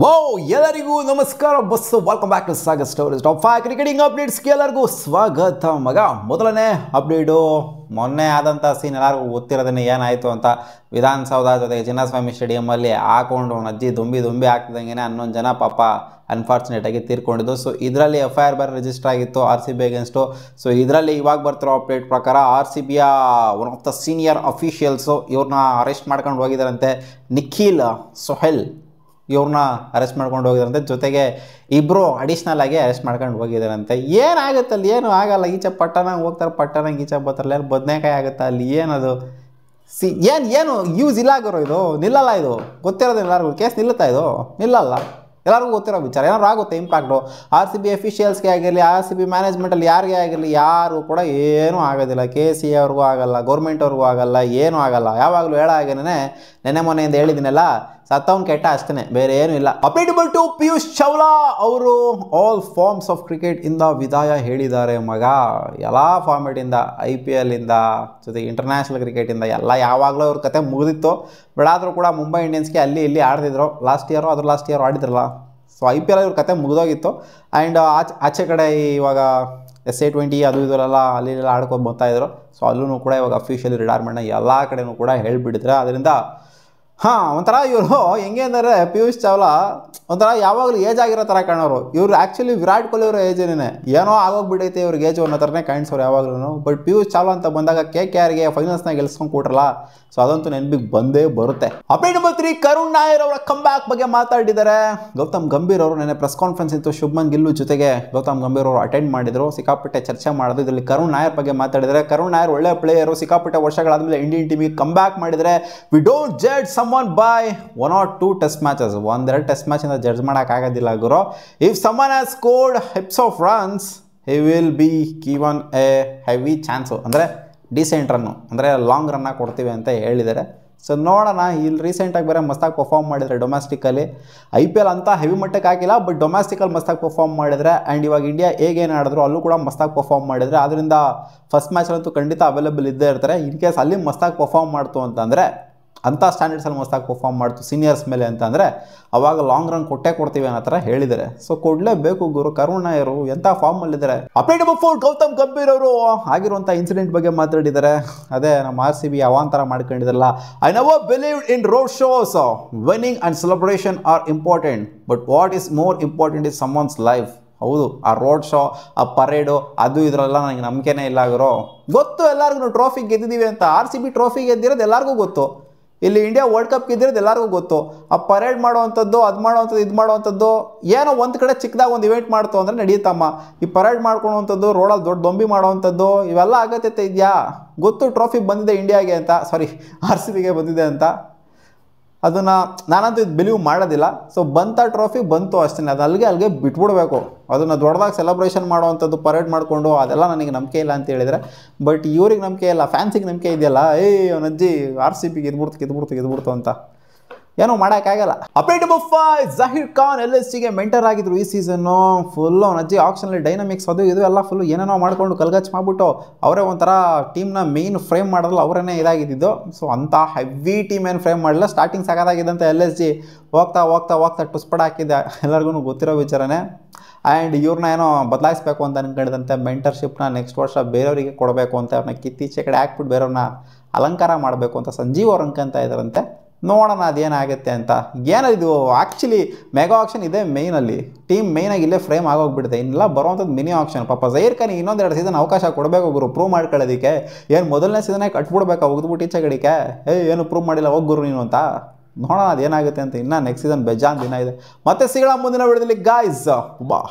ವೋ ಎಲ್ಲರಿಗೂ ನಮಸ್ಕಾರ boss welcome back to Sagar stories top 5 cricketing ಅಪ್ಡೇಟ್ಸ್ಗೆ ಎಲ್ಲರಿಗೂ ಸ್ವಾಗತ ಮಗ. ಮೊದಲನೇ ಅಪ್ಡೇಟು ಮೊನ್ನೆ ಆದಂಥ ಸೀನ್ ಎಲ್ಲರಿಗೂ ಗೊತ್ತಿರೋದನ್ನೇ ಏನಾಯಿತು ಅಂತ. ವಿಧಾನಸೌಧ ಜೊತೆಗೆ ಚಿನ್ನಸ್ವಾಮಿ ಸ್ಟೇಡಿಯಮಲ್ಲಿ ಹಾಕೊಂಡು ಅಜ್ಜಿ ದುಂಬಿ ಆಗ್ತಿದ್ದಂಗೆ 11 ಜನ ಪಾಪ ಅನ್ಫಾರ್ಚುನೇಟಾಗಿ ತೀರ್ಕೊಂಡಿದ್ದು. ಸೊ ಇದರಲ್ಲಿ FIR ಬೇರೆ ರಿಜಿಸ್ಟರ್ ಆಗಿತ್ತು RCB ಅಗೇನ್ಸ್ಟು. ಸೊ ಇದರಲ್ಲಿ ಇವಾಗ ಬರ್ತಿರೋ ಅಪ್ಡೇಟ್ ಪ್ರಕಾರ RCBಯ one of the senior officials ಇವ್ರನ್ನ ಅರೆಸ್ಟ್ ಮಾಡ್ಕೊಂಡು ಹೋಗಿದ್ದಾರಂತೆ. ನಿಖಿಲ್ ಸೊಹೆಲ್ ಇವ್ರನ್ನ ಅರೆಸ್ಟ್ ಮಾಡ್ಕೊಂಡು ಹೋಗಿದಾರಂತೆ. ಜೊತೆಗೆ ಇಬ್ಬರು ಅಡಿಷ್ನಲ್ ಆಗಿ ಅರೆಸ್ಟ್ ಮಾಡ್ಕೊಂಡು ಹೋಗಿದಾರಂತೆ. ಏನಾಗುತ್ತೆ ಏನು ಆಗಲ್ಲ, ಈಚೆ ಪಟ್ಟಣಂಗೆ ಹೋಗ್ತಾರೆ, ಪಟ್ಟಣಂಗೆ ಈಚೆ ಬರ್ತಾರಲ್ಲ, ಏನು ಬದನೇಕಾಯಿ ಆಗುತ್ತೆ ಅಲ್ಲಿ, ಏನದು ಏನು ಯೂಸ್ ಇಲ್ಲ ಆಗಿರೋ, ಇದು ನಿಲ್ಲಲ್ಲ, ಇದು ಗೊತ್ತಿರೋದು ಎಲ್ಲರಿಗೂ. ಕೇಸ್ ನಿಲ್ಲುತ್ತಾ, ಇದು ನಿಲ್ಲಲ್ಲ, ಎಲ್ಲರಿಗೂ ಗೊತ್ತಿರೋ ವಿಚಾರ. ಏನಾದ್ರು ಆಗುತ್ತೆ ಇಂಪ್ಯಾಕ್ಟು. RCB ಅಫಿಷಿಯಲ್ಸ್ಗೆ ಆಗಿರಲಿ, RCB ಮ್ಯಾನೇಜ್ಮೆಂಟಲ್ಲಿ ಯಾರಿಗೆ ಆಗಿರಲಿ, ಯಾರು ಕೂಡ ಏನೂ ಆಗೋದಿಲ್ಲ. KC ಅವ್ರಿಗೂ ಆಗಲ್ಲ, ಗೌರ್ಮೆಂಟ್ ಅವ್ರಿಗೂ ಆಗಲ್ಲ, ಏನೂ ಆಗಲ್ಲ. ಯಾವಾಗಲೂ ಹೇಳೋ ಹಾಗೇನೆ ನೆನ್ನೆ ಮೊನ್ನೆಯಿಂದ ಹೇಳಿದ್ದೀನಲ್ಲ, ಸತ್ತವನ್ ಕೆಟ್ಟ ಅಷ್ಟೇ, ಬೇರೆ ಏನೂ ಇಲ್ಲ. ಅಪ್ಡೇಟಬಲ್ ಟು ಪಿಯೂಷ್ ಚಾವ್ಲಾ ಅವರು ಆಲ್ ಫಾರ್ಮ್ಸ್ ಆಫ್ ಕ್ರಿಕೆಟ್ ಇಂದ ವಿದಾಯ ಹೇಳಿದ್ದಾರೆ ಮಗ. ಎಲ್ಲ ಫಾರ್ಮೇಟಿಂದ, IPL ಇಂದ ಜೊತೆಗೆ ಇಂಟರ್ನ್ಯಾಷನಲ್ ಕ್ರಿಕೆಟಿಂದ ಎಲ್ಲ ಯಾವಾಗಲೂ ಅವ್ರ ಕತೆ ಮುಗಿದಿತ್ತು. ಬಿಡಾದರೂ ಕೂಡ ಮುಂಬೈ ಇಂಡಿಯನ್ಸ್ಗೆ ಅಲ್ಲಿ ಇಲ್ಲಿ ಆಡ್ತಿದ್ರು. ಲಾಸ್ಟ್ ಇಯರ್ ಆಡಿದ್ರಲ್ಲ. ಸೊ IPL ಇವ್ರ ಕತೆ ಮುಗಿದೋಗಿತ್ತು. ಆ್ಯಂಡ್ ಆಚೆ ಕಡೆ ಇವಾಗ SA20 ಅದು ಇದೆಲ್ಲ ಅಲ್ಲಿ ಆಡ್ಕೊಂಡು ಬರ್ತಾಯಿದ್ರು. ಸೊ ಅಲ್ಲೂ ಕೂಡ ಇವಾಗ ಅಫಿಷಿಯಲಿ ರಿಟೈರ್ಮೆಂಟ್ನ ಎಲ್ಲ ಕಡೆನೂ ಕೂಡ ಹೇಳಿಬಿಟ್ಟಿದ್ರೆ. ಅದರಿಂದ ಒಂಥರ ಇವರು ಹೆಂಗೆ ಅಂದರೆ ಪಿಯೂಷ್ ಚಾವ್ಲಾ ಒಂಥರ ಯಾವಾಗಲೂ ಏಜ್ ಆಗಿರೋ ಥರ ಕಾಣೋರು. ಇವರು ಆ್ಯಕ್ಚುಲಿ ವಿರಾಟ್ ಕೊಹ್ಲಿ ಅವರ ಏಜೇನೇ, ಏನೋ ಆಗೋಗ್ಬಿಟ್ಟೈತೆ ಇವ್ರಿಗೆ ಏಜು ಅನ್ನೋ ಥರನೇ ಕಾಣಿಸೋರು ಯಾವಾಗಲೂ. ಬಟ್ ಪಿಯೂಷ್ ಚಾವ್ಲಾ ಅಂತ ಬಂದಾಗ KKRಗೆ ಫೈನಲ್ಸ್ನ ಗೆಲ್ಸ್ಕೊಂಡು ಕೂಟ್ರಲ್ಲ. ಸೊ ಅದಂತೂ ನೆನಪಿಗೆ ಬಂದೇ ಬರುತ್ತೆ. ಅಪ್ಡೇಟ್ ನಂಬರ್ 3, ಕರುಣ್ ನಾಯರ್ ಅವರ ಕಂಬ್ಯಾಕ್ ಬಗ್ಗೆ ಮಾತಾಡಿದ್ದಾರೆ. ಗೌತಮ್ ಗಂಭೀರ್ ಅವರು ನೆನ್ನೆ ಪ್ರೆಸ್ ಕಾನ್ಫರೆನ್ಸ್ ಇತ್ತು, ಶುಭ್ಮನ್ ಗಿಲ್ ಜೊತೆಗೆ ಗೌತಮ್ ಗಂಭೀರ್ ಅವರು ಅಟೆಂಡ್ ಮಾಡಿದ್ರು. ಸಿಕ್ಕಾಪಟ್ಟೆ ಚರ್ಚೆ ಮಾಡಿದ್ರು. ಇದರಲ್ಲಿ ಕರುಣ್ ನಾಯರ್ ಬಗ್ಗೆ ಮಾತಾಡಿದ್ದಾರೆ. ಕರುಣ್ ನಾಯರ್ ಒಳ್ಳೆ ಪ್ಲೇಯರು, ಸಿಕ್ಕಾಪಟ್ಟೆ ವರ್ಷಗಳಾದಮೇಲೆ ಇಂಡಿಯನ್ ಟೀಮಿಗೆ ಕಂಬ್ಯಾಕ್ ಮಾಡಿದರೆ. We don't judge someone by 1 or 2 test matches. 1-2 test ಮ್ಯಾಚಿಂದ ಜಡ್ಜ್ ಮಾಡೋಕ್ಕಾಗೋದಿಲ್ಲ ಗುರು. If someone has scored heaps of runs he will be given a heavy chance, ಅಂದರೆ ಡಿಸೆಂಟ್ ರನ್ನು, ಅಂದರೆ ಲಾಂಗ್ ರನ್ನ ಕೊಡ್ತೀವಿ ಅಂತ ಹೇಳಿದ್ದಾರೆ. ಸೊ ನೋಡೋಣ. ಇಲ್ಲಿ ರೀಸೆಂಟಾಗಿ ಬೇರೆ ಮಸ್ತಾಗಿ ಪರ್ಫಾರ್ಮ್ ಮಾಡಿದರೆ ಡೊಮೆಸ್ಟಿಕಲ್ಲಿ. IPL ಅಂತ ಹೆವಿ ಮಟ್ಟಕ್ಕೆ ಹಾಕಿಲ್ಲ, ಬಟ್ ಡೊಮೆಸ್ಟಿಕಲ್ಲಿ ಮಸ್ತಾಗಿ ಪರ್ಫಾರ್ಮ್ ಮಾಡಿದರೆ. ಆ್ಯಂಡ್ ಇವಾಗ ಇಂಡಿಯಾ ಹೇಗೇನು ಆಡಿದ್ರು ಅಲ್ಲೂ ಕೂಡ ಮಸ್ತಾಗಿ ಪರ್ಫಾರ್ಮ್ ಮಾಡಿದರೆ. ಆದ್ದರಿಂದ ಫಸ್ಟ್ ಮ್ಯಾಚಲ್ಲಂತೂ ಖಂಡಿತ ಅವೈಲೇಬಲ್ ಇದ್ದೇ ಇರ್ತಾರೆ. ಇನ್ ಕೇಸ್ ಅಲ್ಲಿ ಮಸ್ತಾಗಿ ಪರ್ಫಾರ್ಮ್ ಮಾಡ್ತು ಅಂತಂದರೆ, ಅಂಥ ಸ್ಟ್ಯಾಂಡರ್ಡ್ಸಲ್ಲಿ ಮಸ್ತಾಗಿ ಪರ್ಫಾರ್ಮ್ ಮಾಡ್ತು ಸೀನಿಯರ್ಸ್ ಮೇಲೆ ಅಂತಂದರೆ, ಅವಾಗ ಲಾಂಗ್ ರನ್ ಕೊಡ್ತೀವಿ ಅನ್ನೋ ಥರ ಹೇಳಿದ್ದಾರೆ. ಸೊ ಕೊಡಲೇಬೇಕು ಗುರು. ಕರುಣ್ ನಾಯರು ಎಂಥ ಫಾರ್ಮಲ್ಲಿದ್ದಾರೆ. ಅಪ್ಡೇಟ್ ನಂಬರ್ 4, ಗೌತಮ್ ಗಂಭೀರ್ ಅವರು ಆಗಿರುವಂಥ ಇನ್ಸಿಡೆಂಟ್ ಬಗ್ಗೆ ಮಾತಾಡಿದ್ದಾರೆ. ಅದೇ ನಮ್ಮ RCB ಅವಾಂತರ ಮಾಡ್ಕೊಂಡಿದ್ದಾರಲ್ಲ. I never believed in road shows. Winning and celebration are important, but what is more important is someone's life. ಹೌದು, ಆ ರೋಡ್ ಶೋ, ಆ ಪರೇಡು, ಅದು ಇದರೆಲ್ಲ ನನಗೆ ನಂಬಿಕೆನೇ ಇಲ್ಲ ಗುರು. ಗೊತ್ತು ಎಲ್ಲರಿಗೂ ಟ್ರೋಫಿ ಗೆದ್ದಿದ್ದೀವಿ ಅಂತ. RCB ಟ್ರೋಫಿ ಗೆದ್ದಿರೋದು ಎಲ್ಲರಿಗೂ ಗೊತ್ತು. ಇಲ್ಲಿ ಇಂಡಿಯಾ ವರ್ಲ್ಡ್ ಕಪ್ ಗೆದ್ದಿರೋದು ಎಲ್ಲರಿಗೂ ಗೊತ್ತು. ಆ ಪರೇಡ್ ಮಾಡೋವಂಥದ್ದು, ಅದು ಮಾಡೋವಂಥದ್ದು, ಇದು ಮಾಡೋವಂಥದ್ದು, ಏನೋ ಒಂದು ಕಡೆ ಚಿಕ್ಕದಾಗ ಒಂದು ಇವೆಂಟ್ ಮಾಡ್ತು ಅಂದರೆ ನಡೆಯುತ್ತಮ್ಮ. ಈ ಪರೇಡ್ ಮಾಡ್ಕೊಳ್ಳೋವಂಥದ್ದು, ರೋಡಲ್ಲಿ ದೊಡ್ಡ ದೊಂಬಿ ಮಾಡೋವಂಥದ್ದು, ಇವೆಲ್ಲ ಅಗತ್ಯತೆ ಇದೆಯಾ? ಗೊತ್ತು ಟ್ರೋಫಿ ಬಂದಿದೆ ಇಂಡಿಯಾಗೆ ಅಂತ, ಸಾರಿ RCBಗೆ ಬಂದಿದೆ ಅಂತ. ಅದನ್ನು ನಾನಂತೂ ಇದು ಬಿಲೀವ್ ಮಾಡೋದಿಲ್ಲ. ಸೊ ಬಂತ ಟ್ರೋಫಿ ಬಂತು ಅಷ್ಟೇ, ಅದು ಅಲ್ಲಿಗೆ ಬಿಟ್ಬಿಡ್ಬೇಕು. ಅದನ್ನು ದೊಡ್ಡದಾಗಿ ಸೆಲೆಬ್ರೇಷನ್ ಮಾಡೋವಂಥದ್ದು, ಪರೇಡ್ ಮಾಡಿಕೊಂಡು, ಅದೆಲ್ಲ ನನಗೆ ನಂಬಿಕೆ ಇಲ್ಲ ಅಂತ ಹೇಳಿದರೆ. ಬಟ್ ಇವ್ರಿಗೆ ನಂಬಿಕೆ ಇಲ್ಲ, ಫ್ಯಾನ್ಸಿಗೆ ನಂಬಿಕೆ ಇದೆಯಲ್ಲ, ಅವನಜ್ಜಿ RCBಗೆ ಗೆದ್ಬಿಡ್ತು ಅಂತ ಏನೂ ಮಾಡೋಕ್ಕಾಗಲ್ಲ. ಅಪ್ಡೇಟ್ ನಂಬರ್ 5, ಜಹೀರ್ ಖಾನ್ LSGಗೆ ಮೆಂಟರ್ ಆಗಿದ್ರು ಈ ಸೀಸನ್ನು. ಫುಲ್ಲು ಅವನಜ್ಜಿ ಆಕ್ಷನಲ್ಲಿ ಡೈನಮಿಕ್ಸ್ ಅದು ಇದು ಎಲ್ಲ ಫುಲ್ಲು ಏನೇನೋ ಮಾಡಿಕೊಂಡು ಕಲ್ಗಚ್ಚು ಮಾಡಿಬಿಟ್ಟು ಅವರೇ ಒಂಥರ ಟೀಮ್ನ ಮೇನ್ ಫ್ರೇಮ್ ಮಾಡೋಲ್ಲ, ಅವರೇ ಇದಾಗಿದ್ದು. ಸೊ ಅಂಥ ಹೆವಿ ಟೀಮ್ ಏನು ಫ್ರೇಮ್ ಮಾಡಲಿಲ್ಲ. ಸ್ಟಾರ್ಟಿಂಗ್ ಸಾಕಾಗಿದ್ದಂತೆ LSG ಹೋಗ್ತಾ ಟುಸ್ಪಡ ಹಾಕಿದ್ದೆ, ಎಲ್ಲರಿಗೂ ಗೊತ್ತಿರೋ ವಿಚಾರನೇ. ಆ್ಯಂಡ್ ಇವ್ರನ್ನ ಏನೋ ಬದಲಾಯಿಸಬೇಕು ಅಂತ ಅನ್ಕೊಂಡಿದಂತೆ. ಮೆಂಟರ್ಶಿಪ್ನ ನೆಕ್ಸ್ಟ್ ವರ್ಷ ಬೇರೆಯವರಿಗೆ ಕೊಡಬೇಕು ಅಂತ, ಅವ್ರನ್ನ ಕಿತ್ತೀಚೆ ಕಡೆ ಹಾಕ್ಬಿಟ್ಟು ಬೇರೆಯವ್ರನ್ನ ಅಲಂಕಾರ ಮಾಡಬೇಕು ಅಂತ ಸಂಜೀವ್ ಅವ್ರು ಅನ್ಕೊಂತ ಇದ್ದಾರಂತೆ. ನೋಡೋಣ ಅದೇನಾಗುತ್ತೆ ಅಂತ. ಏನಿದು ಆ್ಯಕ್ಚುಲಿ ಮೆಗಾ ಆಕ್ಷನ್ ಇದೆ ಮೇಯ್ನಲ್ಲಿ. ಟೀಮ್ ಮೇಯ್ನಾಗಿ ಇಲ್ಲೇ ಫ್ರೇಮ್ ಆಗೋಗ್ಬಿಡುತ್ತೆ. ಇನ್ನೆಲ್ಲ ಬರೋವಂಥದ್ದು ಮಿನಿ ಆಕ್ಷನ್. ಪಾಪ ಜಹೀರ್ ಖಾನಿಗೆ ಇನ್ನೊಂದೆರಡು ಸೀಸನ್ ಅವಕಾಶ ಕೊಡಬೇಕು ಗುರು, ಪ್ರೂವ್ ಮಾಡ್ಕೊಳ್ಳೋದಕ್ಕೆ. ಏನು ಮೊದಲನೇ ಸೀಸನ್ನೇ ಕಟ್ಬಿಡ್ಬೇಕಾ ಹೋಗ್ಬಿಟ್ಟು ಈಚೆ ಕಡೆಗೆ? ಏನು ಪ್ರೂವ್ ಮಾಡಿಲ್ಲ ಹೋಗಿ ಗುರು ನೀನು ಅಂತ. ನೋಡೋಣ ಅದೇನಾಗುತ್ತೆ ಅಂತ. ಇನ್ನೂ ನೆಕ್ಸ್ಟ್ ಸೀಸನ್ ಬೇಜಾನ್ ದಿನ ಇದೆ. ಮತ್ತೆ ಸಿಗೋಣ ಮುಂದಿನ ವಿಡಿಯೋದಲ್ಲಿ ಗಾಯ್ಸ್. ಬಾ.